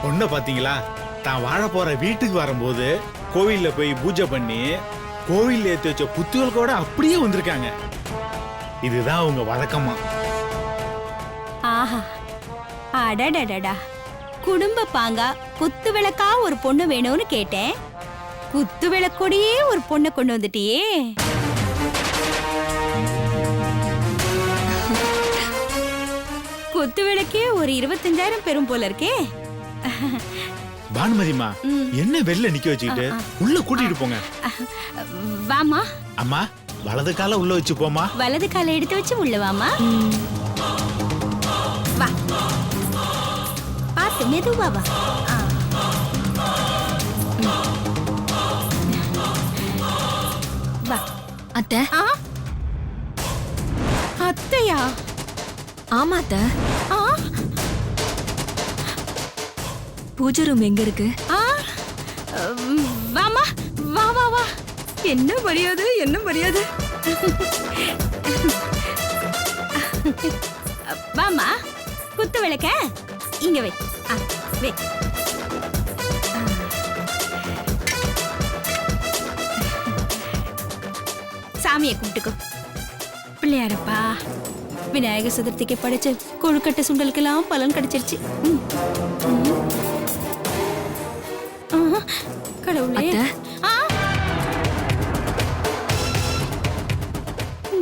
பொண்ணை பாத்தீங்களா? தான் வாழ போற வீட்டுக்கு வரும்போது கோவில்ல போய் பூஜை பண்ணி கோவில்ல ஏத்தி வச்ச புத்துகள் கூட அப்படியே வந்திருக்காங்க. இதுதான் அவங்க வழக்கமா. ஆஹா, அடடடடா, குடும்ப பாங்கா குத்து விளக்கா ஒரு பொண்ணு வேணும்னு கேட்டேன். குத்து விளக்கோடையே ஒரு பொண்ணை கொண்டு வந்துட்டியே. குத்து விளக்கே ஒரு 25,000 பெரும் போல இருக்கே. பானுமதிமா, என்ன வெளில நிக்க வச்சுக்கிட்டு உள்ள கூட்டிட்டு போங்க. வாமா. அம்மா, வலது கால உள்ள வச்சு போமா. வலது கால எடுத்து வச்சு உள்ள வாமா. வா, பாத்து மெதுவா வா. வா. அத்தை. அத்தையா? ஆமா அத்தை. பூஜை ரூம் எங்க இருக்கு? வாமா, வா வா வா. என்ன மரியாதை, என்ன மரியாதை. வாமா, குத்து விளக்க இங்க வை. வை. சாமியை கும்பிட்டுக்கோ. பிள்ளையாரப்பா, விநாயக சதுர்த்திக்கு படைச்ச கொழுக்கட்டை சுண்டலுக்கெல்லாம் பலன் கிடைச்சிருச்சு. கடவுளே.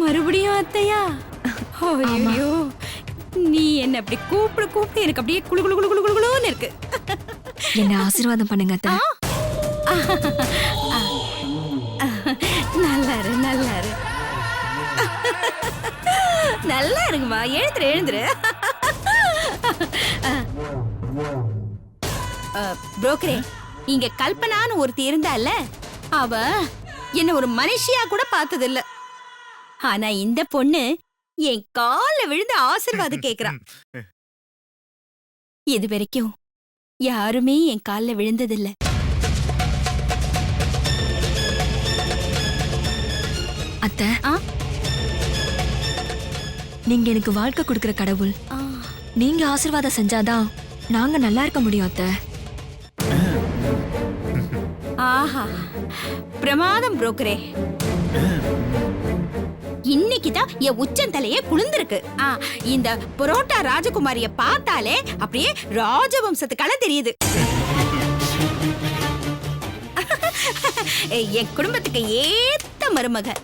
மறுபடியும் அத்தையா? ஐயோ, நீ என்ன அப்படி கூப்பிடு கூப்பிட்டு எனக்கு அப்படியே குளு குளு குளு குளு குளுன்னு இருக்கு. என்ன ஆசீர்வாதம் பண்ணுங்க அத்தை. நல்லா இரு, நல்லா இரு, நல்லா இருக்குமா. எழுந்துரு எழுந்துரு. புரோக்கரே, இங்க கல்பனான்னு ஒருத்தி இருந்தால, அவ என்ன ஒரு மனுஷியா கூட பார்த்தது இல்ல. ஆனா இந்த பொண்ணு என் கால விழுந்து ஆசீர்வாதம் கேக்குறான். இது வரைக்கும் யாருமே என் கால்ல விழுந்ததில்ல. அத்தை, நீங்க எனக்கு வாழ்க்கை கொடுக்கிற கடவுள். நீங்க ஆசீர்வாதம் செஞ்சாதான் நாங்க நல்லா இருக்க முடியும் அத்தை. ஆஹா, பிரமாதம் புரோக்கரே. இன்னைக்குதான் என் உச்சந்தலையே குளிர்ந்திருக்கு. இந்த புரோட்டா ராஜகுமாரிய பார்த்தாலே அப்படியே ராஜவம்சத்துக்கால தெரியுது. என் குடும்பத்துக்கு ஏத்த மருமக.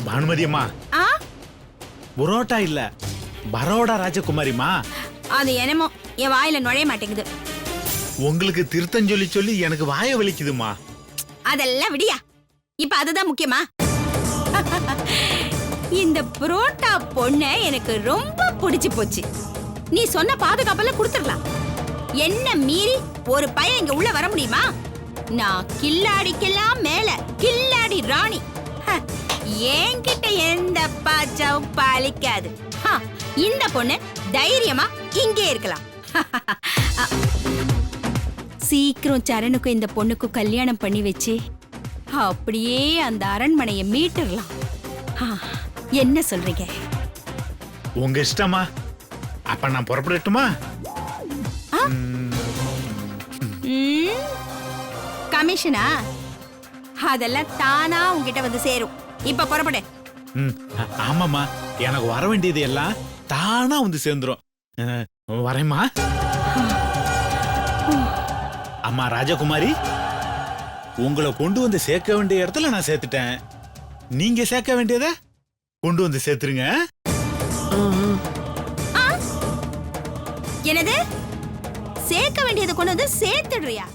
பானுமதி அம்மா, புரோட்டா இல்ல, பரோடா ராஜகுமாரிமா. அது என்னமோ என் வாயில நுழைய மாட்டேங்குது. உங்களுக்கு திருத்தம் சொல்லி சொல்லி எனக்கு வாய வலிக்குதுமா. அதெல்லாம் விடியா, இப்ப அதுதான் முக்கியமா. இந்த புரோட்டா பொண்ண எனக்கு ரொம்ப பிடிச்சு போச்சு. நீ சொன்ன பாதுகாப்பெல்லாம் கொடுத்துடலாம். என்ன மீறி ஒரு பையன் இங்க உள்ள வர முடியுமா? நான் கில்லாடிக்கெல்லாம் மேல கில்லாடி ராணி. என்கிட்ட எந்த பாச்சாவும் பாலிக்காது. இந்த பொண்ணு தைரியமா இங்கே இருக்கலாம். சீக்கிரம் சரணுக்கும் இந்த பொண்ணுக்கும் கல்யாணம் பண்ணி வச்சு அப்படியே அந்த அரண்மனையை மீட்டுறலாம். என்ன சொல்றீங்க? உங்க இஷ்டமா. அப்ப நான் புறப்படட்டுமா? கமிஷனா? அதெல்லாம் தானா உங்ககிட்ட வந்து சேரும். இப்ப புறப்படு. ஆமாமா, எனக்கு வர வேண்டியது எல்லாம் தானா வந்து சேர்ந்துரும். வரேம்மா. அம்மா ராஜகுமாரி, உங்களை கொண்டு வந்து சேர்க்க வேண்டிய இடத்துல நான் சேர்த்துட்டேன். நீங்க சேர்க்க வேண்டியத கொண்டு வந்து சேர்த்துருங்க. என்னது? சேர்க்க வேண்டியதை கொண்டு வந்து சேர்த்துடுறியா?